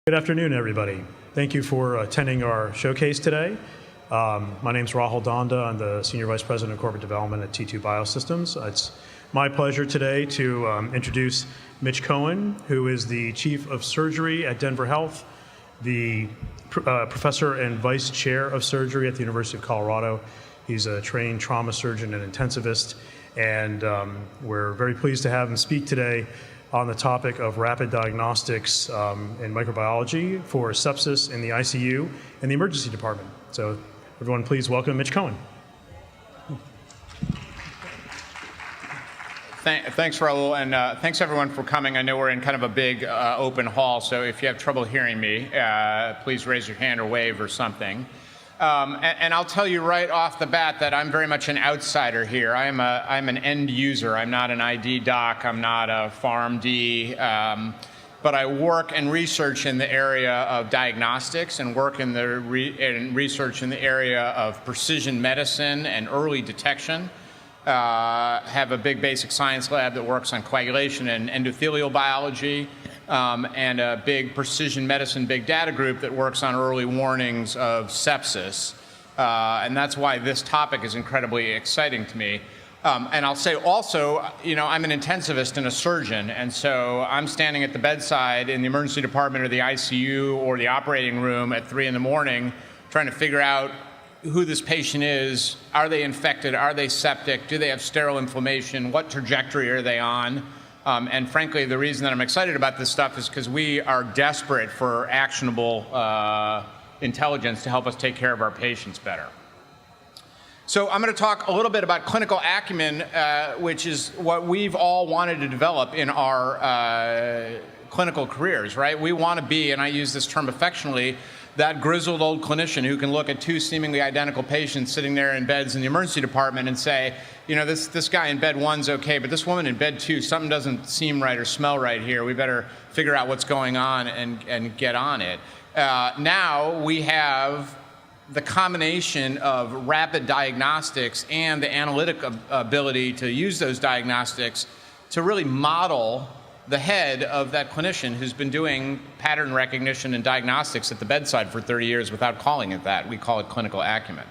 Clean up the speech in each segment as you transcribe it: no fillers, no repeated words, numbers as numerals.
Good afternoon, everybody. Thank you for attending our showcase today. My name is Rahul Danda. I'm the Senior Vice President of Corporate Development at T2 Biosystems. It's my pleasure today to introduce Mitch Cohen, who is the Chief of Surgery at Denver Health, the Professor and Vice Chair of Surgery at the University of Colorado. He's a trained trauma surgeon and intensivist, and we're very pleased to have him speak today on the topic of rapid diagnostics in microbiology for sepsis in the ICU and the emergency department. So everyone, please welcome Mitch Cohen. Thanks, Raul, and thanks everyone for coming. I know we're in kind of a big open hall, so if you have trouble hearing me, please raise your hand or wave or something. And I'll tell you right off the bat that I'm very much an outsider here. I'm an end user. I'm not an ID doc. I'm not a PharmD. But I work and research in the area of diagnostics and work in the research in the area of precision medicine and early detection. Have a big basic science lab that works on coagulation and endothelial biology. And a big precision medicine big data group that works on early warnings of sepsis. And that's why this topic is incredibly exciting to me. And I'll say also, I'm an intensivist and a surgeon, and so I'm standing at the bedside in the emergency department or the ICU or the operating room at 3 in the morning trying to figure out who this patient is. Are they infected? Are they septic? Do they have sterile inflammation? What trajectory are they on? And frankly, the reason that I'm excited about this stuff is because we are desperate for actionable intelligence to help us take care of our patients better. So I'm going to talk a little bit about clinical acumen, which is what we've all wanted to develop in our clinical careers, right? We want to be, and I use this term affectionately, that grizzled old clinician who can look at two seemingly identical patients sitting there in beds in the emergency department and say, this guy in bed 1's okay, but this woman in bed 2, something doesn't seem right or smell right here. We better figure out what's going on and get on it. Now we have the combination of rapid diagnostics and the analytic ability to use those diagnostics to really model the head of that clinician who's been doing pattern recognition and diagnostics at the bedside for 30 years without calling it that. We call it clinical acumen.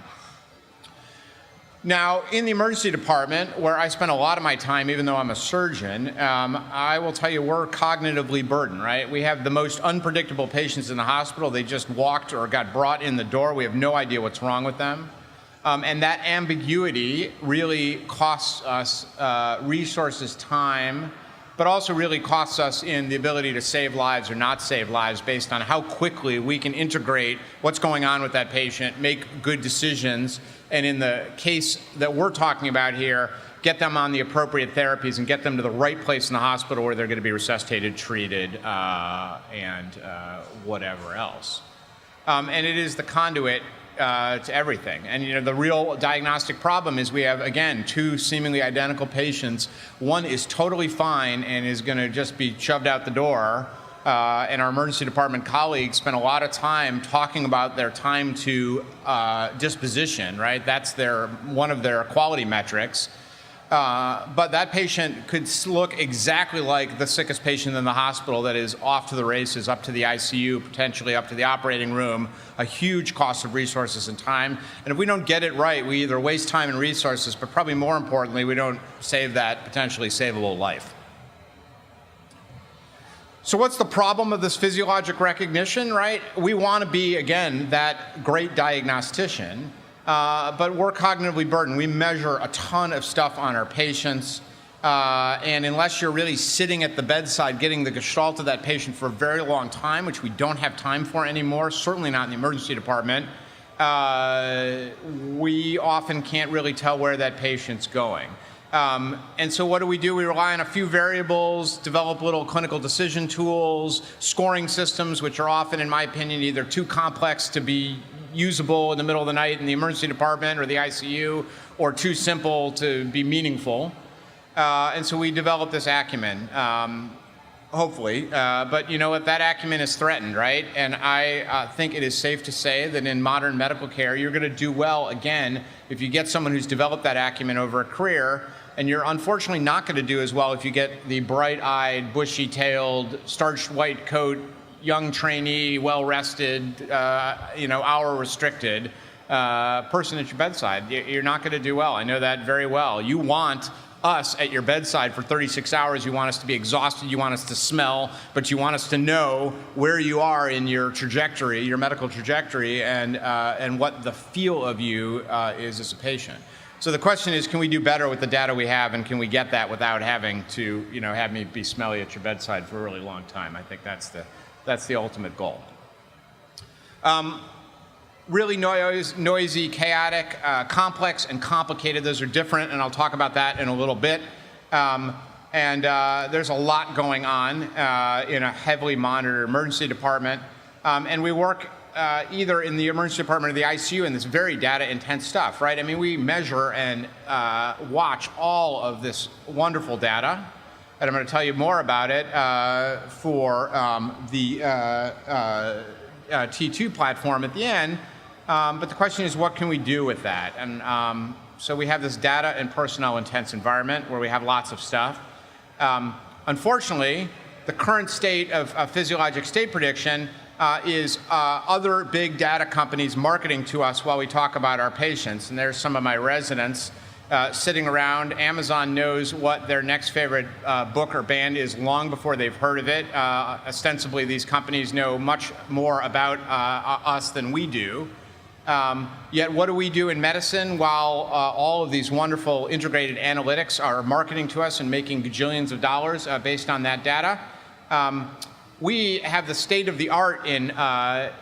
Now, in the emergency department, where I spend a lot of my time, even though I'm a surgeon, I will tell you we're cognitively burdened, right? We have the most unpredictable patients in the hospital. They just walked or got brought in the door. We have no idea what's wrong with them. And that ambiguity really costs us resources, time, but also really costs us in the ability to save lives or not save lives based on how quickly we can integrate what's going on with that patient, make good decisions, and in the case that we're talking about here, get them on the appropriate therapies and get them to the right place in the hospital where they're going to be resuscitated, treated, and whatever else. And it is the conduit to everything. And the real diagnostic problem is we have, again, two seemingly identical patients. One is totally fine and is going to just be shoved out the door. And our emergency department colleagues spend a lot of time talking about their time to disposition, right? That's one of their quality metrics. But that patient could look exactly like the sickest patient in the hospital that is off to the races, up to the ICU, potentially up to the operating room, a huge cost of resources and time. And if we don't get it right, we either waste time and resources, but probably more importantly, we don't save that potentially savable life. So what's the problem of this physiologic recognition, right? We want to be, again, that great diagnostician. But we're cognitively burdened. We measure a ton of stuff on our patients, and unless you're really sitting at the bedside getting the gestalt of that patient for a very long time, which we don't have time for anymore, certainly not in the emergency department, we often can't really tell where that patient's going. And so what do? We rely on a few variables, develop little clinical decision tools, scoring systems, which are often, in my opinion, either too complex to be usable in the middle of the night in the emergency department or the ICU, or too simple to be meaningful. And so we developed this acumen, hopefully. But you know what? That acumen is threatened, right? And I think it is safe to say that in modern medical care, you're going to do well, again, if you get someone who's developed that acumen over a career, and you're unfortunately not going to do as well if you get the bright-eyed, bushy-tailed, starched white coat, young trainee, well-rested, hour-restricted person at your bedside, you're not going to do well. I know that very well. You want us at your bedside for 36 hours. You want us to be exhausted. You want us to smell, but you want us to know where you are in your trajectory, your medical trajectory, and what the feel of you is as a patient. So the question is, can we do better with the data we have, and can we get that without having to, have me be smelly at your bedside for a really long time? I think that's the ultimate goal. Really noisy, chaotic, complex, and complicated. Those are different, and I'll talk about that in a little bit. There's a lot going on in a heavily monitored emergency department. And we work either in the emergency department or the ICU in this very data-intense stuff, right? I mean, we measure and watch all of this wonderful data, and I'm going to tell you more about it for the T2 platform at the end. But the question is, what can we do with that? And so we have this data and personnel intense environment where we have lots of stuff. Unfortunately, the current state of physiologic state prediction is other big data companies marketing to us while we talk about our patients. And there's some of my residents sitting around. Amazon knows what their next favorite book or band is long before they've heard of it. Ostensibly, these companies know much more about us than we do. Yet what do we do in medicine while all of these wonderful integrated analytics are marketing to us and making gajillions of dollars based on that data? We have the state of the art in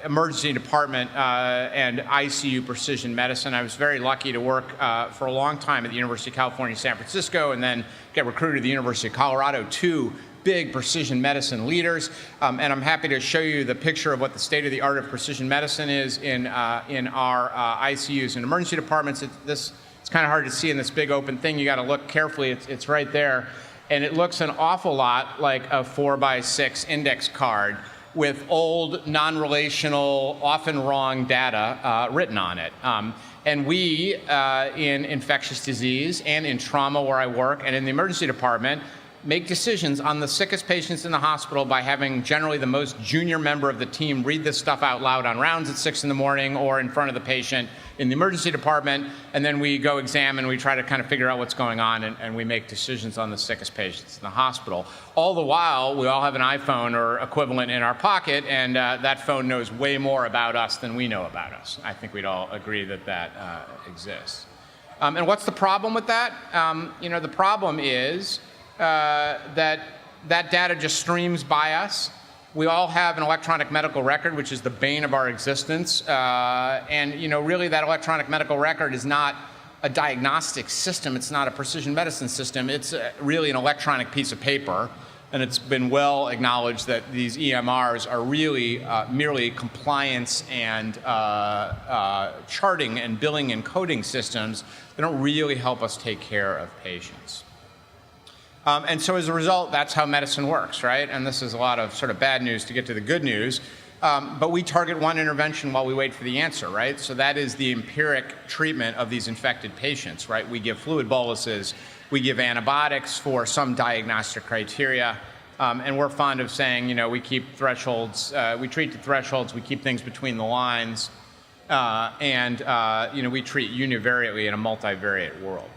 emergency department and ICU precision medicine. I was very lucky to work for a long time at the University of California, San Francisco, and then get recruited to the University of Colorado, two big precision medicine leaders. And I'm happy to show you the picture of what the state of the art of precision medicine is in our ICUs and emergency departments. It's kind of hard to see in this big open thing. You got to look carefully. It's right there. And it looks an awful lot like a 4x6 index card with old, non-relational, often wrong data written on it. And we, in infectious disease and in trauma where I work and in the emergency department, make decisions on the sickest patients in the hospital by having generally the most junior member of the team read this stuff out loud on rounds at 6 in the morning or in front of the patient in the emergency department, and then we go examine, we try to kind of figure out what's going on, and we make decisions on the sickest patients in the hospital. All the while, we all have an iPhone or equivalent in our pocket, and that phone knows way more about us than we know about us. I think we'd all agree that that exists. And what's the problem with that? The problem is that data just streams by us. We all have an electronic medical record, which is the bane of our existence. Really that electronic medical record is not a diagnostic system. It's not a precision medicine system. It's really an electronic piece of paper. And it's been well acknowledged that these EMRs are really merely compliance and charting and billing and coding systems. They don't really help us take care of patients. And so as a result, that's how medicine works, right? And this is a lot of sort of bad news to get to the good news. But we target one intervention while we wait for the answer, right? So that is the empiric treatment of these infected patients, right? We give fluid boluses, we give antibiotics for some diagnostic criteria, and we're fond of saying, we keep thresholds, we treat to thresholds, we keep things between the lines, and we treat univariately in a multivariate world.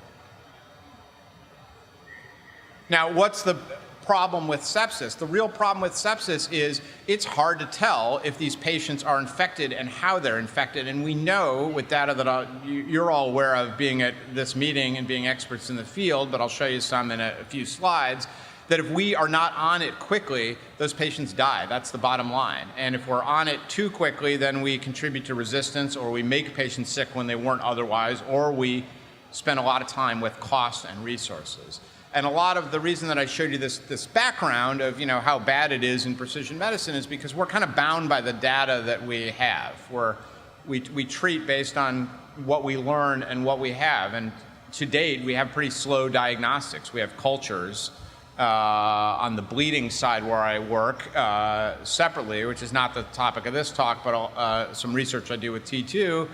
Now, what's the problem with sepsis? The real problem with sepsis is it's hard to tell if these patients are infected and how they're infected. And we know with data that you're all aware of being at this meeting and being experts in the field, but I'll show you some in a few slides, that if we are not on it quickly, those patients die. That's the bottom line. And if we're on it too quickly, then we contribute to resistance, or we make patients sick when they weren't otherwise, or we spend a lot of time with cost and resources. And a lot of the reason that I showed you this background of how bad it is in precision medicine is because we're kind of bound by the data that we have. We treat based on what we learn and what we have. And to date, we have pretty slow diagnostics. We have cultures on the bleeding side where I work separately, which is not the topic of this talk, but some research I do with T2.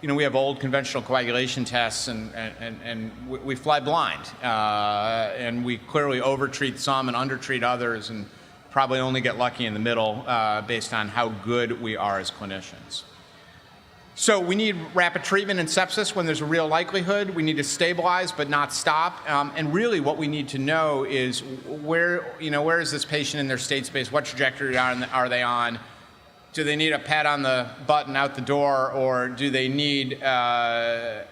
We have old conventional coagulation tests, and we fly blind, and we clearly overtreat some and undertreat others, and probably only get lucky in the middle based on how good we are as clinicians. So we need rapid treatment in sepsis when there's a real likelihood. We need to stabilize but not stop. And really what we need to know is where is this patient in their state space? What trajectory are they on? Do they need a pat on the butt and out the door, or do they need a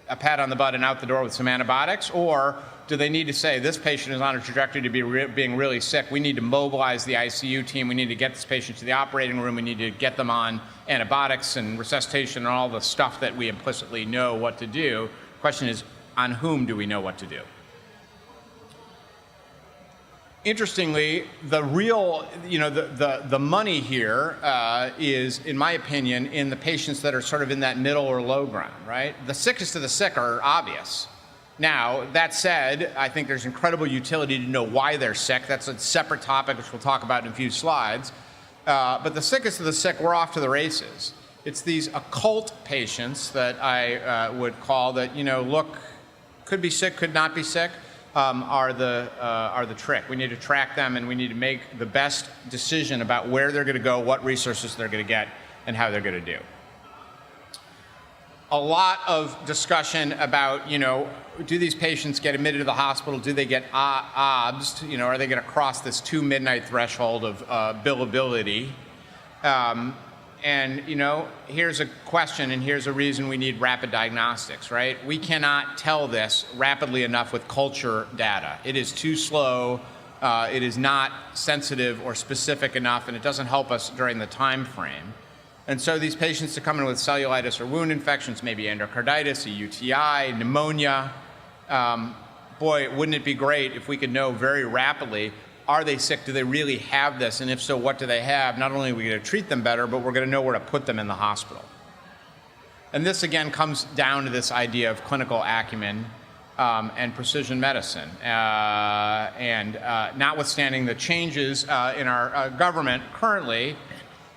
pat on the butt and out the door with some antibiotics? Or do they need to say, this patient is on a trajectory to be being really sick. We need to mobilize the ICU team. We need to get this patient to the operating room. We need to get them on antibiotics and resuscitation and all the stuff that we implicitly know what to do. The question is, on whom do we know what to do? Interestingly, the real, the money here is, in my opinion, in the patients that are sort of in that middle or low ground, right? The sickest of the sick are obvious. Now, that said, I think there's incredible utility to know why they're sick. That's a separate topic, which we'll talk about in a few slides. But the sickest of the sick, we're off to the races. It's these occult patients that I would call that, look, could be sick, could not be sick, are the trick. We need to track them, and we need to make the best decision about where they're going to go, what resources they're going to get, and how they're going to do. A lot of discussion about, do these patients get admitted to the hospital? Do they get OBSed? Are they going to cross this 2 midnight threshold of billability? And here's a question, and here's a reason we need rapid diagnostics, right? We cannot tell this rapidly enough with culture data. It is too slow. It is not sensitive or specific enough, and it doesn't help us during the time frame. And so these patients that come in with cellulitis or wound infections, maybe endocarditis, a UTI, pneumonia, boy, wouldn't it be great if we could know very rapidly, are they sick? Do they really have this? And if so, what do they have? Not only are we going to treat them better, but we're going to know where to put them in the hospital. And this, again, comes down to this idea of clinical acumen and precision medicine. And notwithstanding the changes in our government currently,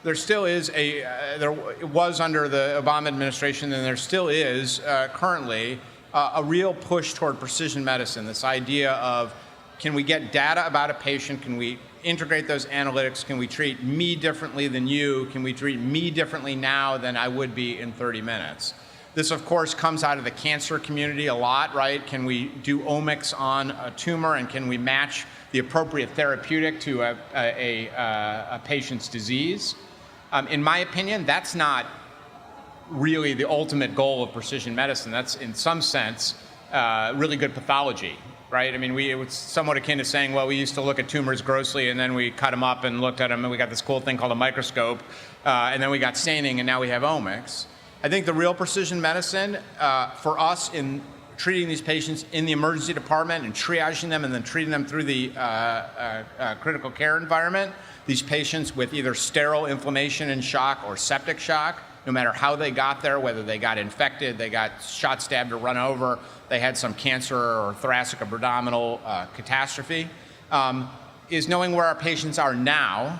there still is there was under the Obama administration, and there still is currently a real push toward precision medicine. This idea of, can we get data about a patient? Can we integrate those analytics? Can we treat me differently than you? Can we treat me differently now than I would be in 30 minutes? This, of course, comes out of the cancer community a lot, right? Can we do omics on a tumor, and can we match the appropriate therapeutic to a patient's disease? In my opinion, that's not really the ultimate goal of precision medicine. That's, in some sense, really good pathology, right? I mean, it was somewhat akin to saying, well, we used to look at tumors grossly, and then we cut them up and looked at them, and we got this cool thing called a microscope, and then we got staining, and now we have omics. I think the real precision medicine for us in treating these patients in the emergency department and triaging them and then treating them through the critical care environment, these patients with either sterile inflammation and shock or septic shock, no matter how they got there, whether they got infected, they got shot, stabbed, or run over, they had some cancer or thoracic abdominal catastrophe, is knowing where our patients are now,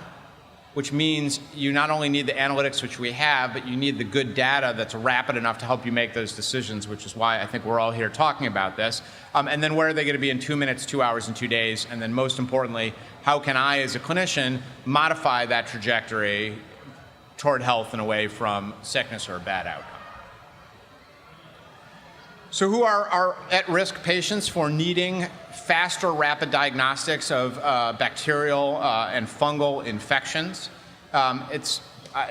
which means you not only need the analytics, which we have, but you need the good data that's rapid enough to help you make those decisions, which is why I think we're all here talking about this. And then where are they going to be in 2 minutes, 2 hours, and 2 days? And then most importantly, how can I, as a clinician, modify that trajectory toward health and away from sickness or a bad outcome? So who are our at-risk patients for needing faster rapid diagnostics of bacterial and fungal infections? It's,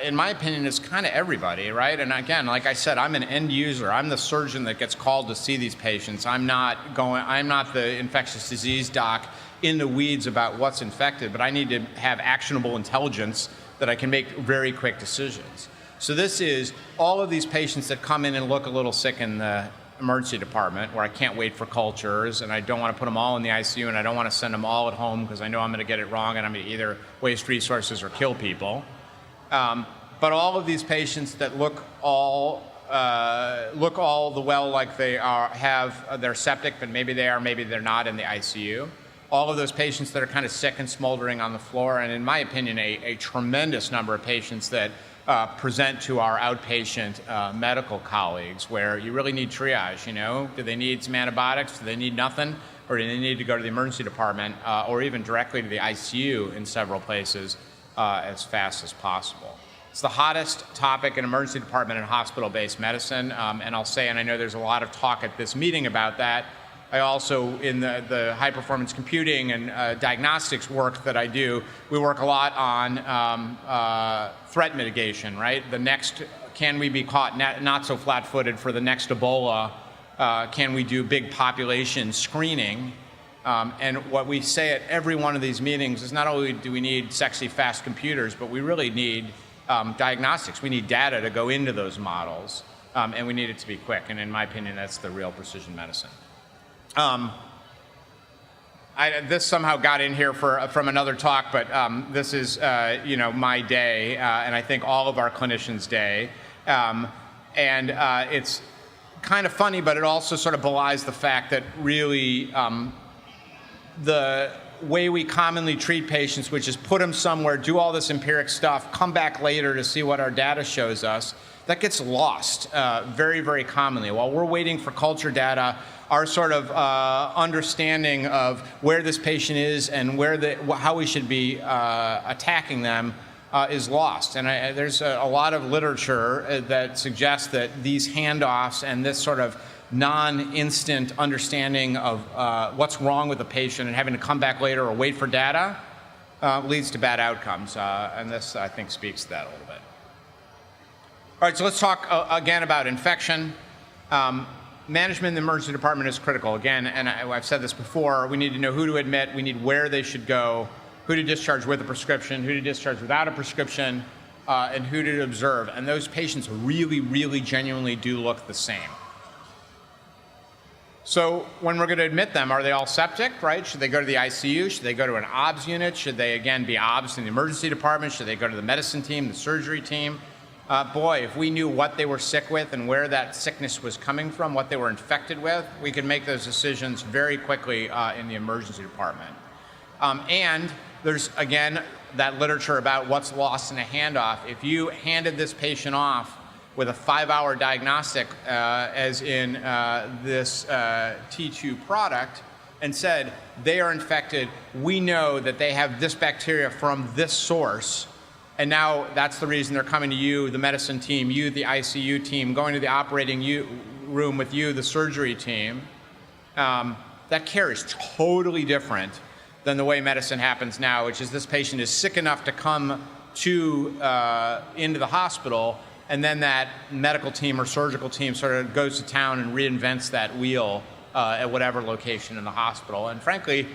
in my opinion, it's kind of everybody, right? And again, like I said, I'm an end user. I'm the surgeon that gets called to see these patients. I'm not the infectious disease doc in the weeds about what's infected, but I need to have actionable intelligence that I can make very quick decisions. So this is all of these patients that come in and look a little sick in the emergency department, where I can't wait for cultures, and I don't want to put them all in the ICU, and I don't want to send them all at home because I know I'm going to get it wrong and I'm going to either waste resources or kill people. But all of these patients that look all the well like they have their septic, but maybe they are, maybe they're not in the ICU. all of those patients that are kind of sick and smoldering on the floor, and in my opinion, a tremendous number of patients that present to our outpatient medical colleagues where you really need triage, Do they need some antibiotics? Do they need nothing? Or do they need to go to the emergency department or even directly to the ICU in several places as fast as possible? It's the hottest topic in emergency department and hospital-based medicine, and I'll say, and I know there's a lot of talk at this meeting about that, I also, in the high-performance computing and diagnostics work that I do, we work a lot on threat mitigation, right? The next, can we be caught not so flat-footed for the next Ebola? Can we do big population screening? And what we say at every one of these meetings is not only do we need sexy, fast computers, but we really need diagnostics. We need data to go into those models, and we need it to be quick. And in my opinion, that's the real precision medicine. This somehow got in here from another talk, but this is my day, and I think all of our clinicians' day. It's kind of funny, but it also sort of belies the fact that really the way we commonly treat patients, which is put them somewhere, do all this empiric stuff, come back later to see what our data shows us, that gets lost very, very commonly. While we're waiting for culture data, our sort of understanding of where this patient is and how we should be attacking them is lost. And there's a lot of literature that suggests that these handoffs and this sort of non-instant understanding of what's wrong with the patient and having to come back later or wait for data leads to bad outcomes. And this, I think, speaks to that a little bit. All right, so let's talk again about infection. Management in the emergency department is critical. Again, and I've said this before, we need to know who to admit, we need where they should go, who to discharge with a prescription, who to discharge without a prescription, and who to observe. And those patients really, really genuinely do look the same. So when we're going to admit them, are they all septic, right? Should they go to the ICU? Should they go to an OBS unit? Should they, again, be OBS in the emergency department? Should they go to the medicine team, the surgery team? Boy, if we knew what they were sick with and where that sickness was coming from, what they were infected with, we could make those decisions very quickly in the emergency department. And there's, again, that literature about what's lost in a handoff. If you handed this patient off with a 5-hour diagnostic, as in this T2 product, and said, they are infected, we know that they have this bacteria from this source, and now that's the reason they're coming to you, the medicine team, you, the ICU team, going to the operating room with you, the surgery team. That care is totally different than the way medicine happens now, which is this patient is sick enough to come into the hospital, and then that medical team or surgical team sort of goes to town and reinvents that wheel at whatever location in the hospital. And frankly,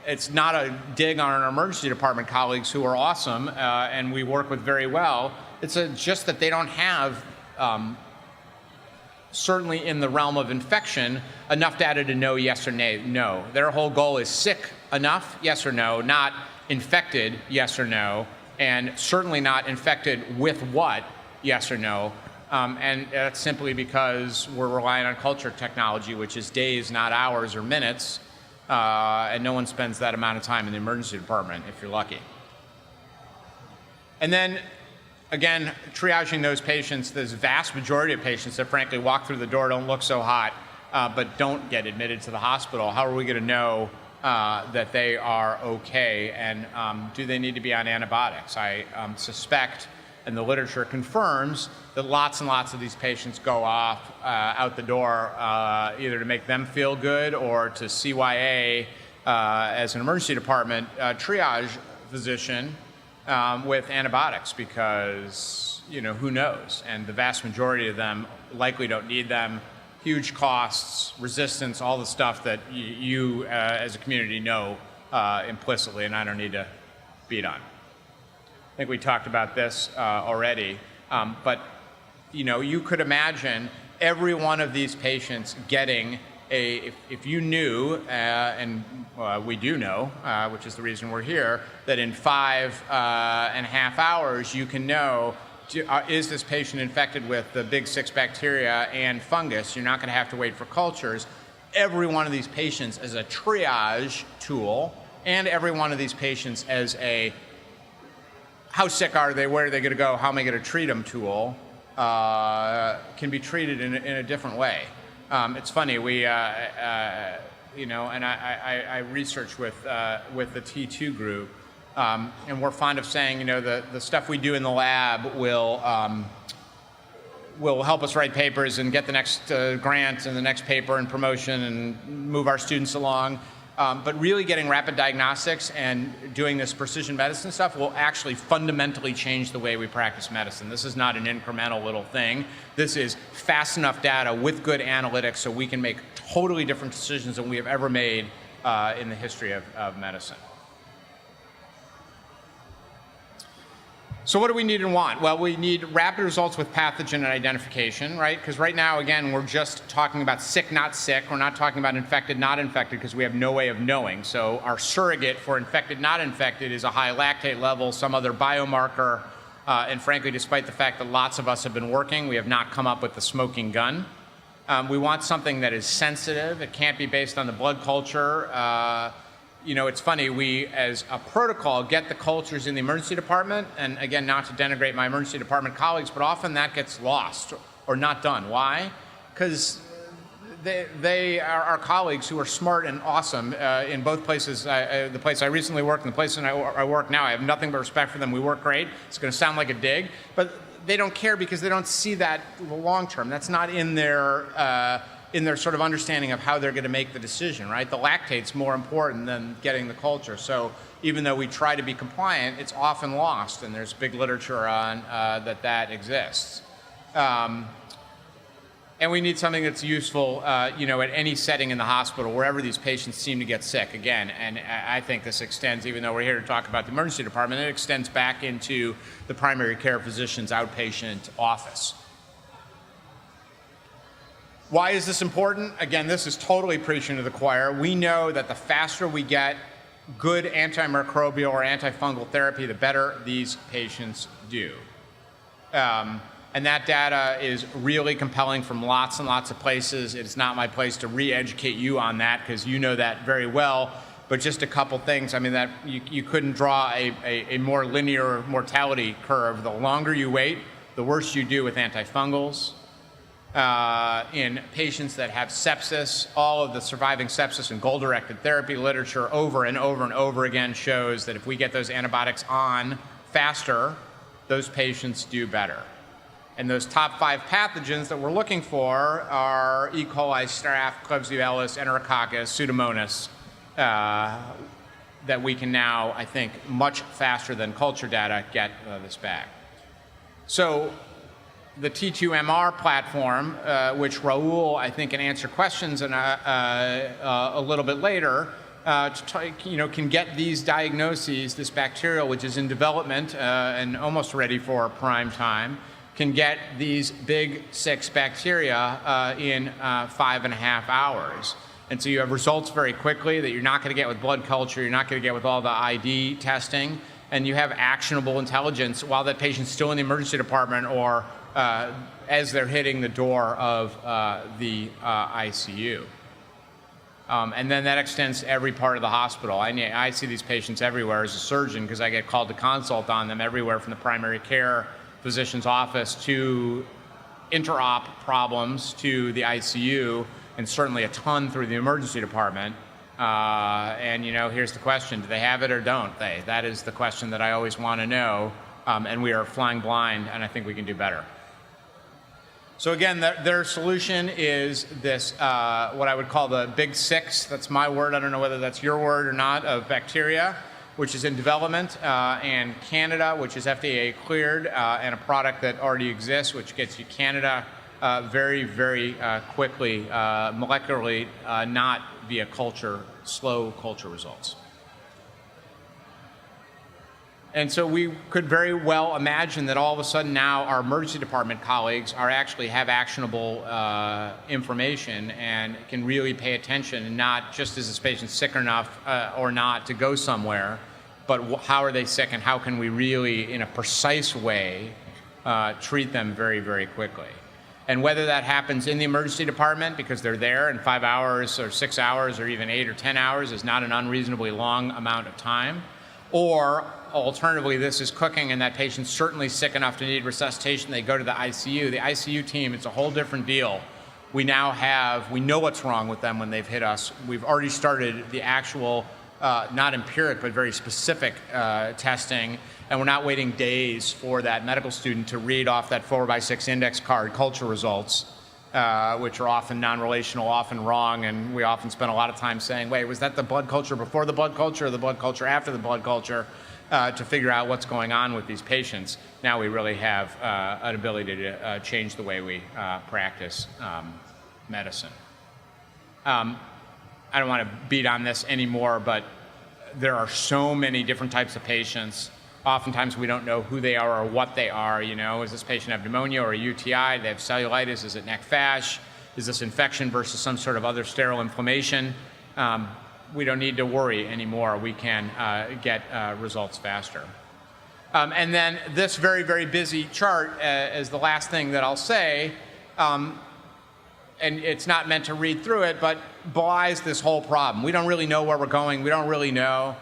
it's not a dig on our emergency department colleagues who are awesome and we work with very well. It's just that they don't have, certainly in the realm of infection, enough data to know yes or no. Their whole goal is sick enough, yes or no, not infected, yes or no, and certainly not infected with what, yes or no. And that's simply because we're relying on culture technology, which is days, not hours or minutes. And no one spends that amount of time in the emergency department, if you're lucky. And then, again, triaging those patients, this vast majority of patients that frankly walk through the door, don't look so hot, but don't get admitted to the hospital. How are we going to know that they are okay, and do they need to be on antibiotics? I suspect, and the literature confirms, that lots and lots of these patients go off out the door either to make them feel good or to CYA as an emergency department triage physician with antibiotics because, who knows? And the vast majority of them likely don't need them. Huge costs, resistance, all the stuff that you as a community know implicitly, and I don't need to beat on. I think we talked about this already, but you could imagine every one of these patients getting if you knew, and we do know, which is the reason we're here, that in 5.5 hours you can know, is this patient infected with the big 6 bacteria and fungus? You're not going to have to wait for cultures. Every one of these patients is a triage tool and every one of these patients as a how sick are they, where are they going to go, how am I going to treat them tool, can be treated in a different way. It's funny, we, you know, and I research with the T2 group, and we're fond of saying, you know, the stuff we do in the lab will help us write papers and get the next grant and the next paper and promotion and move our students along. But really getting rapid diagnostics and doing this precision medicine stuff will actually fundamentally change the way we practice medicine. This is not an incremental little thing. This is fast enough data with good analytics so we can make totally different decisions than we have ever made in the history of medicine. So what do we need and want? Well, we need rapid results with pathogen and identification, right? Because right now, again, we're just talking about sick, not sick. We're not talking about infected, not infected, because we have no way of knowing. So our surrogate for infected, not infected is a high lactate level, some other biomarker. And frankly, despite the fact that lots of us have been working, we have not come up with the smoking gun. We want something that is sensitive. It can't be based on the blood culture. You know, it's funny, we, as a protocol, get the cultures in the emergency department, and again, not to denigrate my emergency department colleagues, but often that gets lost or not done. Why? Because they are our colleagues who are smart and awesome in both places. The place I recently worked and the place I work now, I have nothing but respect for them. We work great. It's going to sound like a dig, but they don't care because they don't see that long term. That's not in their sort of understanding of how they're going to make the decision, right? The lactate's more important than getting the culture. So even though we try to be compliant, it's often lost, and there's big literature on that exists. And we need something that's useful, you know, at any setting in the hospital, wherever these patients seem to get sick. Again, and I think this extends, even though we're here to talk about the emergency department, it extends back into the primary care physician's outpatient office. Why is this important? Again, this is totally preaching to the choir. We know that the faster we get good antimicrobial or antifungal therapy, the better these patients do. And that data is really compelling from lots and lots of places. It's not my place to re-educate you on that because you know that very well. But just a couple things. I mean, that you couldn't draw a more linear mortality curve. The longer you wait, the worse you do with antifungals. In patients that have sepsis, all of the surviving sepsis and goal-directed therapy literature over and over and over again shows that if we get those antibiotics on faster, those patients do better. And those top 5 pathogens that we're looking for are E. coli, Staph, Klebsiella, Enterococcus, Pseudomonas, that we can now, I think, much faster than culture data get this back. So the T2MR platform, which Raul, I think, can answer questions in a little bit later, can get these diagnoses, this bacterial, which is in development and almost ready for prime time, can get these big 6 bacteria in 5.5 hours. And so you have results very quickly that you're not going to get with blood culture, you're not going to get with all the ID testing, and you have actionable intelligence while that patient's still in the emergency department or as they're hitting the door of the ICU. And then that extends to every part of the hospital. I see these patients everywhere as a surgeon because I get called to consult on them everywhere from the primary care physician's office to interop problems to the ICU, and certainly a ton through the emergency department. And here's the question, do they have it or don't they? That is the question that I always want to know, and we are flying blind, and I think we can do better. So again, their solution is this, what I would call the big 6, that's my word, I don't know whether that's your word or not, of bacteria, which is in development, and Canada, which is FDA cleared, and a product that already exists, which gets you Canada very, very quickly, molecularly, not via culture, slow culture results. And so we could very well imagine that all of a sudden now our emergency department colleagues actually have actionable information and can really pay attention, and not just is this patient sick enough or not to go somewhere, but how are they sick and how can we really, in a precise way, treat them very, very quickly. And whether that happens in the emergency department because they're there in 5 hours or 6 hours or even 8 or 10 hours is not an unreasonably long amount of time. Or alternatively, this is cooking and that patient's certainly sick enough to need resuscitation, they go to the ICU. The ICU team, it's a whole different deal. We know what's wrong with them when they've hit us. We've already started the actual, not empiric, but very specific testing, and we're not waiting days for that medical student to read off that 4x6 index card culture results, which are often non-relational, often wrong, and we often spend a lot of time saying, wait, was that the blood culture before the blood culture or the blood culture after the blood culture, to figure out what's going on with these patients. Now we really have an ability to change the way we practice medicine. I don't want to beat on this anymore, but there are so many different types of patients. Oftentimes we don't know who they are or what they are. You know, is this patient have pneumonia or a UTI? They have cellulitis? Is it neck fash? Is this infection versus some sort of other sterile inflammation? We don't need to worry anymore. We can get results faster. And then this very, very busy chart is the last thing that I'll say. And it's not meant to read through it, but belies this whole problem. We don't really know where we're going. We don't really know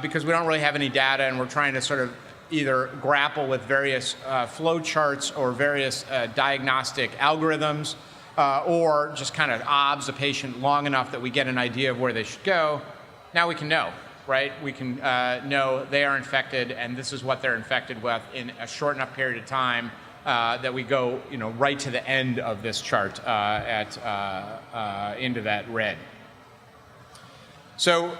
because we don't really have any data, and we're trying to sort of either grapple with various flow charts or various diagnostic algorithms, or just kind of obs a patient long enough that we get an idea of where they should go. Now we can know, right? We can know they are infected, and this is what they're infected with in a short enough period of time that we go, right to the end of this chart into that red. So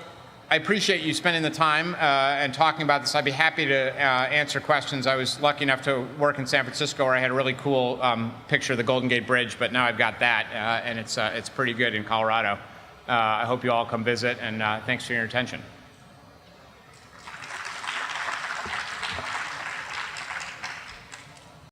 I appreciate you spending the time and talking about this. I'd be happy to answer questions. I was lucky enough to work in San Francisco where I had a really cool picture of the Golden Gate Bridge, but now I've got that, and it's pretty good in Colorado. I hope you all come visit, and thanks for your attention.